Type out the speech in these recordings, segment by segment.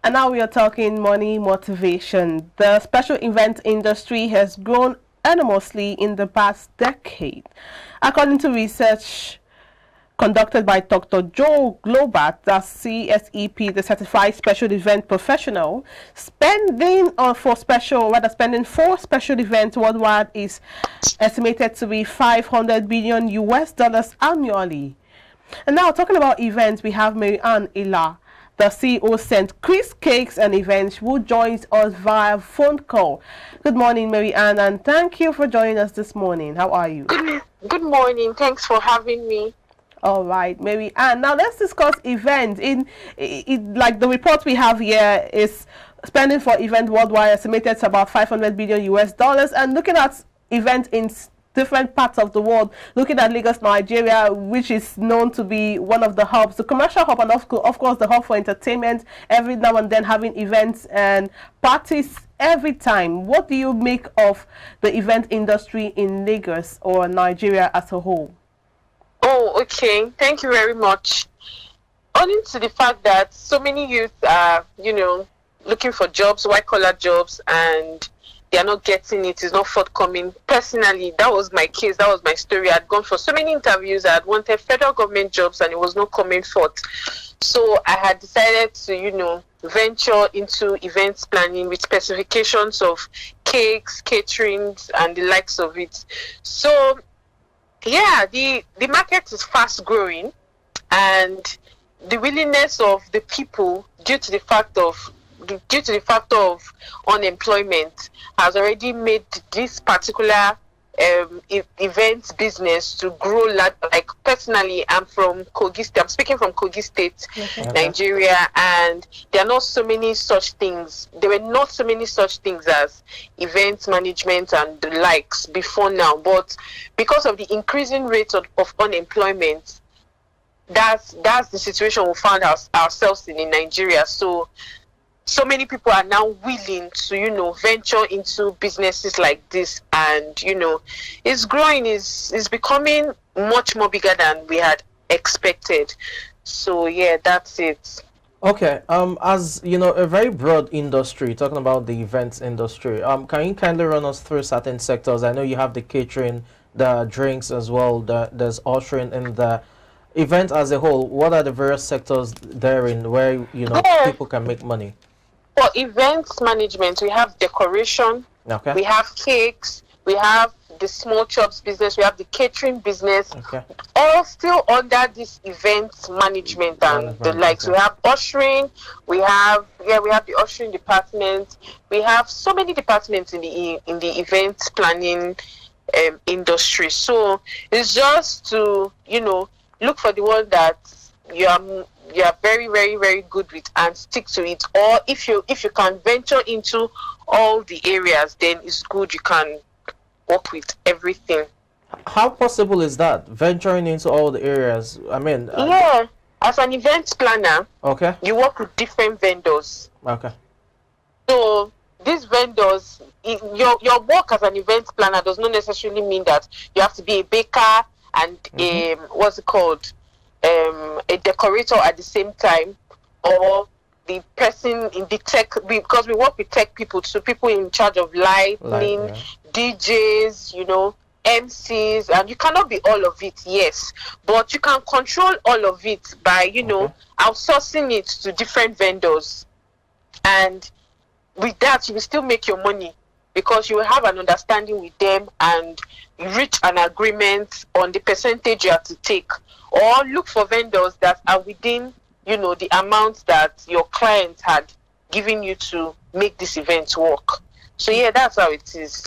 And now we are talking money motivation. The special event industry has grown enormously in the past decade. According to research conducted by Dr. Joe Globat, the CSEP, the Certified Special Event Professional, spending for special events worldwide is estimated to be 500 billion US dollars annually. And now, talking about events, we have Mary Ann Ila, the CEO St. Chris Cakes and Events, who joins us via phone call. Good morning, Mary Ann, and thank you for joining us this morning. How are you? Good morning. Thanks for having me. All right, Mary Ann. Now let's discuss events. Like the report we have here is spending for event worldwide estimated to about 500 billion US dollars. And looking at events in different parts of the world, looking at Lagos, Nigeria, which is known to be one of the hubs, the commercial hub, and of course the hub for entertainment, every now and then having events and parties every time. What do you make of the event industry in Lagos or Nigeria as a whole? Oh, okay. Thank you very much. Owing to the fact that so many youth are, looking for jobs, white-collar jobs, and they are not getting it, it's not forthcoming. Personally, that was my case, that was my story. I'd gone for so many interviews, I had wanted federal government jobs, and it was not coming forth. So I had decided to, venture into events planning with specifications of cakes, caterings, and the likes of it. So yeah, the market is fast growing, and the willingness of the people due to the factor of unemployment has already made this particular event business to grow. Like personally, I'm from Kogi State. I'm speaking from Kogi State, Okay. Nigeria, and there are not so many such things. There were not so many such things as event management and the likes before now. But because of the increasing rate of unemployment, that's the situation we found ourselves in Nigeria. So many people are now willing to, venture into businesses like this, and, it's growing, is becoming much more bigger than we had expected. So, yeah, that's it. Okay, as a very broad industry, talking about the events industry, can you kindly run us through certain sectors? I know you have the catering, the drinks as well, there's ushering in the event as a whole. What are the various sectors therein where, people can make money? For events management, we have decoration, Okay. we have cakes, we have the small chops business, we have the catering business, Okay. all still under this events management and the likes. Okay. We have ushering, we have the ushering department, we have so many departments in the event planning industry. So it's just to look for the one that you are very, very, very good with and stick to it. Or if you can venture into all the areas, then it's good. You can work with everything. How possible is that, venturing into all the areas? I mean, Yeah, as an event planner, okay. you work with different vendors. Okay. So these vendors, your work as an event planner does not necessarily mean that you have to be a baker and a decorator at the same time, or the person in the tech, because we work with tech people, so people in charge of lighting, DJs, MCs, and you cannot be all of it, yes, but you can control all of it by, outsourcing it to different vendors. And with that, you will still make your money because you will have an understanding with them and you reach an agreement on the percentage you have to take. Or look for vendors that are within, the amount that your client had given you to make this event work. So yeah, that's how it is.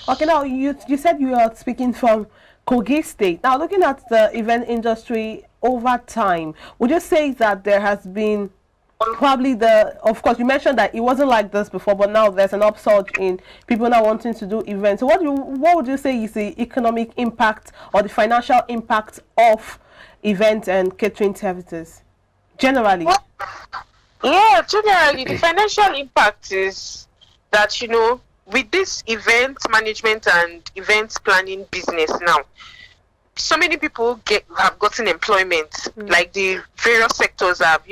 Okay, now you said you are speaking from Kogi State. Now, looking at the event industry over time, would you say that there has been probably of course, you mentioned that it wasn't like this before, but now there's an upsurge in people now wanting to do events. So what would you say is the economic impact or the financial impact of event and catering services generally? Yeah, generally the financial impact is that with this event management and event planning business now, so many people have gotten employment. Like the various sectors have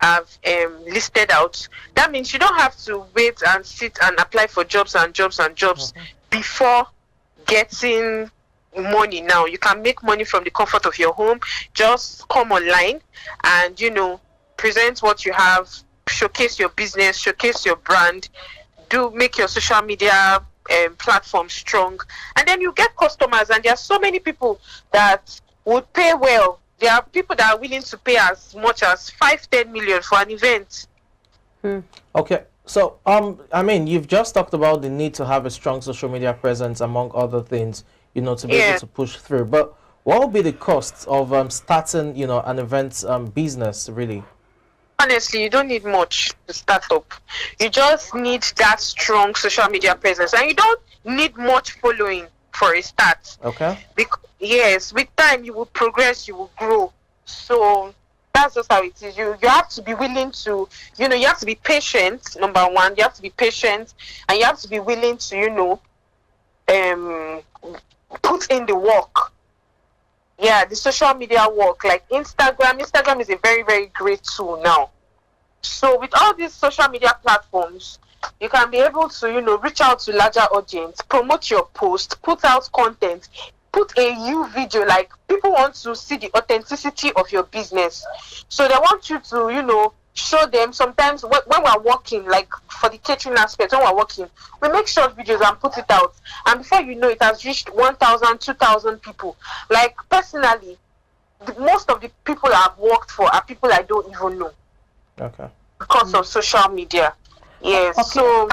I've listed out, that means you don't have to wait and sit and apply for jobs and jobs and jobs before getting money. Now you can make money from the comfort of your home. Just come online and present what you have, showcase your business, showcase your brand, make your social media platform strong, and then you get customers. And there are so many people that would pay well. There are people that are willing to pay as much as 5-10 million for an event. Okay, so I mean, you've just talked about the need to have a strong social media presence, among other things, to be able to push through. But what would be the costs of starting, an event business, really? Honestly, you don't need much to start up. You just need that strong social media presence, and you don't need much following for a start. Okay. Yes, with time you will progress, you will grow. So that's just how it is. You have to be willing to, you have to be patient. Number one, you have to be patient, and you have to be willing to, put in the work. Yeah, the social media work, like Instagram is a very, very great tool now. So with all these social media platforms, you can be able to, reach out to larger audience, promote your post, put out content, put a new video. Like, people want to see the authenticity of your business. So they want you to, show them. Sometimes when we're working, like for the catering aspect, when we're working, we make short videos and put it out. And before you know it, has reached 1,000, 2,000 people. Like, personally, most of the people I've worked for are people I don't even know. Okay. Because of social media. Yes. Okay. So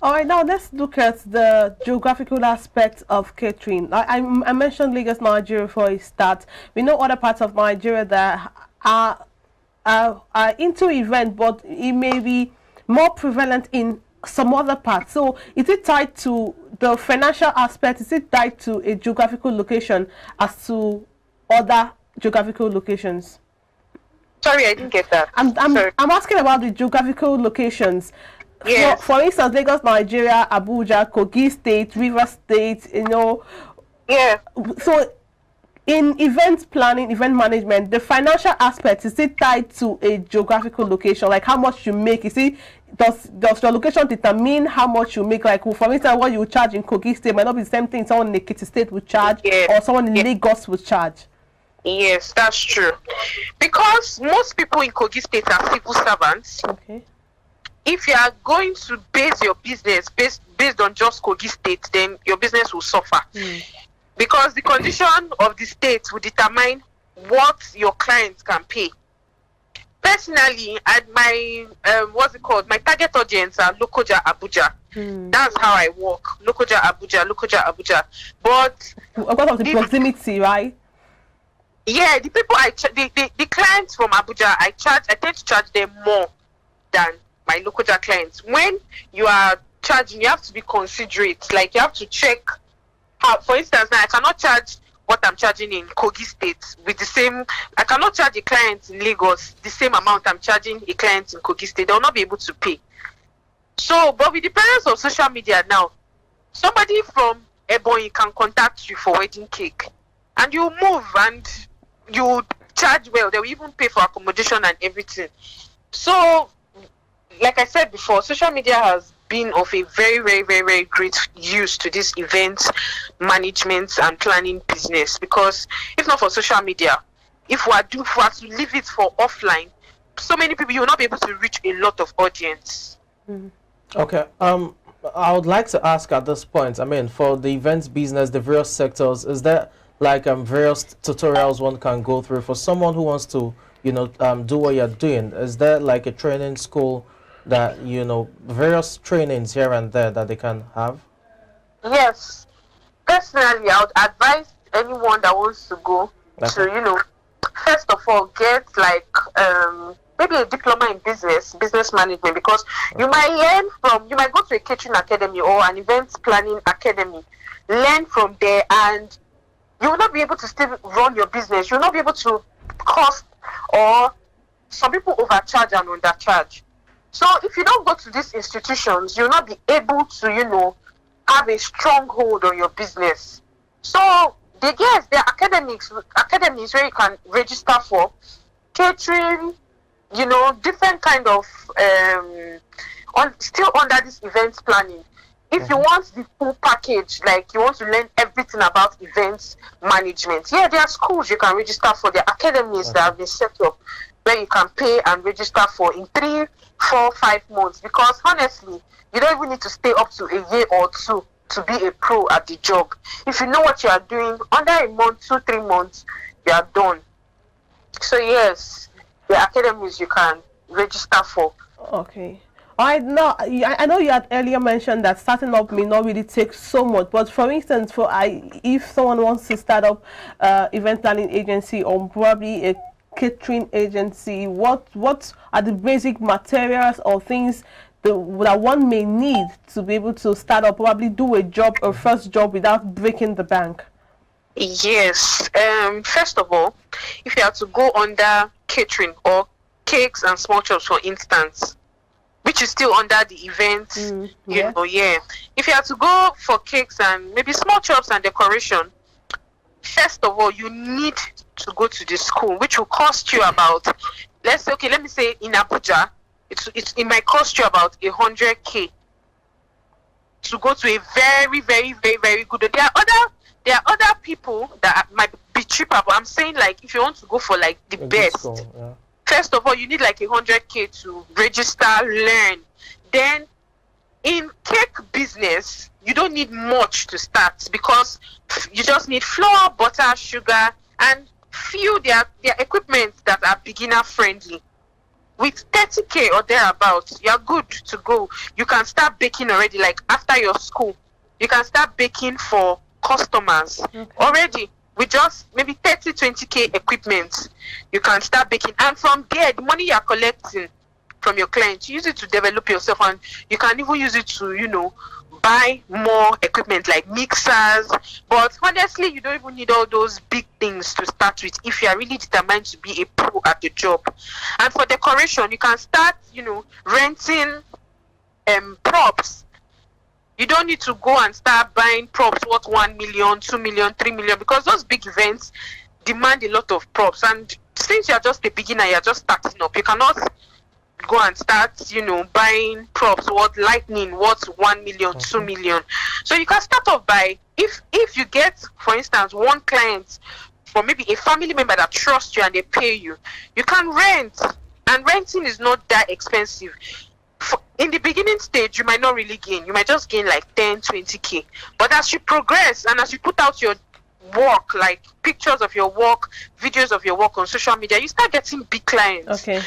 all right, now let's look at the geographical aspect of catering. I mentioned Lagos, Nigeria for a start. We know other parts of Nigeria that are into event, but it may be more prevalent in some other parts. So is it tied to the financial aspect? Is it tied to a geographical location as to other geographical locations? Sorry, I didn't get that. I'm asking about the geographical locations. Yes. For instance, Lagos, Nigeria, Abuja, Kogi State, River State, Yeah. So in event planning, event management, the financial aspect, is it tied to a geographical location? Like how much you make? Does your location determine how much you make? Like, for instance, what you charge in Kogi State might not be the same thing someone in Ekiti State would charge, or someone in Lagos would charge. Yes, that's true. Because most people in Kogi State are civil servants. Okay. If you are going to base your business based on just Kogi State, then your business will suffer. Because the condition of the state will determine what your clients can pay. Personally, at my my target audience are Lokoja, Abuja. That's how I work. Lokoja, Abuja. But because of the proximity, right? Yeah, the people the clients from Abuja, I tend to charge them more than my Lokoja clients. When you are charging, you have to be considerate. Like, you have to check how, for instance, now I cannot charge what I'm charging in Kogi State with the same. I cannot charge a client in Lagos the same amount I'm charging a client in Kogi State. They will not be able to pay. So, but with the presence of social media now, somebody from Ebonyi can contact you for wedding cake, and you move and you charge well. They will even pay for accommodation and everything. So, like I said before, social media has been of a very, very, very, very great use to this event management and planning business. Because if not for social media, if we are to leave it for offline, so many people, you will not be able to reach a lot of audience. Okay. I would like to ask at this point, I mean, for the events business, the various sectors, is there like various tutorials one can go through for someone who wants to, do what you're doing? Is there like a training school that, various trainings here and there that they can have? Yes. Personally, I would advise anyone that wants to go to, first of all, get like maybe a diploma in business management, because you might go to a catering academy or an events planning academy, learn from there, and you will not be able to still run your business. You will not be able to cost, or some people overcharge and undercharge. So if you don't go to these institutions, you'll not be able to, have a strong hold on your business. So there are academies where you can register for catering, different kind of still under this event planning. If you want the full package, like you want to learn everything about events management, yeah, there are schools you can register for, the academies that have been set up where you can pay and register for in 3, 4, 5 months. Because honestly, you don't even need to stay up to a year or two to be a pro at the job. If you know what you are doing, under a month, 2, 3 months, you are done. So yes, the academies you can register for. Okay. I know you had earlier mentioned that starting up may not really take so much, but for instance, if someone wants to start up event planning agency or probably a catering agency, what are the basic materials or things that one may need to be able to start up, probably do a first job without breaking the bank? Yes. First of all, if you have to go under catering or cakes and small chops, for instance, which is still under the event, If you have to go for cakes and maybe small chops and decoration, first of all, you need to go to the school, which will cost you about, let me say in Abuja, it might cost you about 100K to go to a very, very, very, very good. There are other people that might be cheaper, but I'm saying, like, if you want to go for like the best. School, yeah. First of all, you need like 100K to register, learn. Then in cake business, you don't need much to start because you just need flour, butter, sugar, and their equipment that are beginner friendly. With 30K or thereabouts, you're good to go. You can start baking already, like after your school. You can start baking for customers already. With just maybe 20K equipment, you can start baking. And from there, the money you're collecting from your clients, use it to develop yourself, and you can even use it to, buy more equipment like mixers. But honestly, you don't even need all those big things to start with if you are really determined to be a pro at the job. And for decoration, you can start, renting props. You don't need to go and start buying props worth 1 million, 2 million, 3 million, because those big events demand a lot of props. And since you're just a beginner, you're just starting up, you cannot go and start, buying props worth lightning, worth 1 million, 2 million. So you can start off by, if you get, for instance, one client for maybe a family member that trusts you and they pay you, you can rent. And renting is not that expensive. In the beginning stage, you might not really gain. You might just gain like 10, 20K. But as you progress and as you put out your work, like pictures of your work, videos of your work on social media, you start getting big clients. Okay.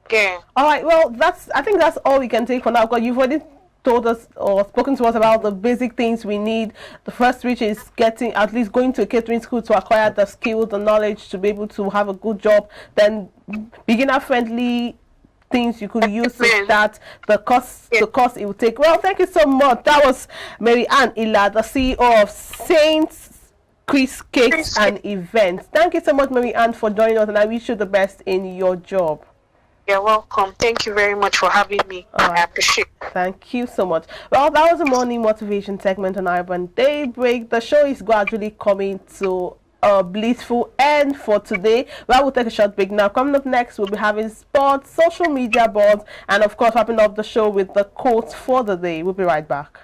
Yeah. All right. Well, I think that's all we can take for now, because you've already told us or spoken to us about the basic things we need. The first, which is at least going to a catering school to acquire the skill, the knowledge to be able to have a good job. Then beginner friendly things you could use to start, the cost it would take. Well, thank you so much. That was Mary Ann Ila, the CEO of Saints Chris Cakes and Events. Thank you so much, Mary Ann, for joining us, and I wish you the best in your job. You're welcome. Thank you very much for having me. I appreciate it. Thank you so much. Well, that was a morning motivation segment on iBrand Daybreak. The show is gradually coming to a blissful end for today. Well, we'll take a short break now. Coming up next, we'll be having sports, social media boards, and of course, wrapping up the show with the quotes for the day. We'll be right back.